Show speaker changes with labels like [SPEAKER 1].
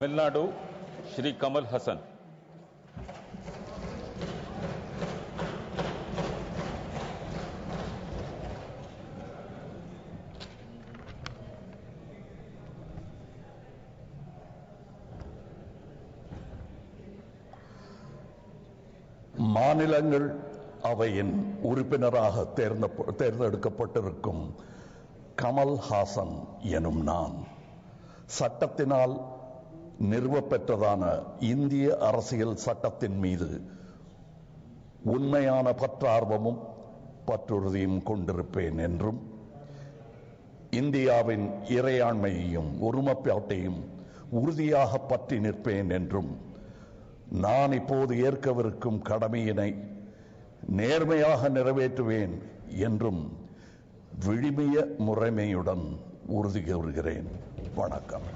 [SPEAKER 1] तमिलनाडु श्री कमल हसन।
[SPEAKER 2] மாநிலங்கள் அவையின் உறுப்பினராக தேர்ந்தெடுக்கப்பட்டிருக்கும் கமல் ஹாசன் எனும் நான் சட்டத்தினால் நிறுவப்பெற்றதான இந்திய அரசியல் சட்டத்தின் மீது உண்மையான பற்றார்வமும் பற்றுறுதியும் கொண்டிருப்பேன் என்றும் இந்தியாவின் இறையாண்மையையும் ஒருமைப்பாட்டையும் உறுதியாக பற்றி நிற்பேன் என்றும் நான் இப்போது ஏற்கவிருக்கும் கடமையினை நேர்மையாக நிறைவேற்றுவேன் என்றும் விழுமிய முறைமையுடன் உறுதி கூறுகிறேன். வணக்கம்.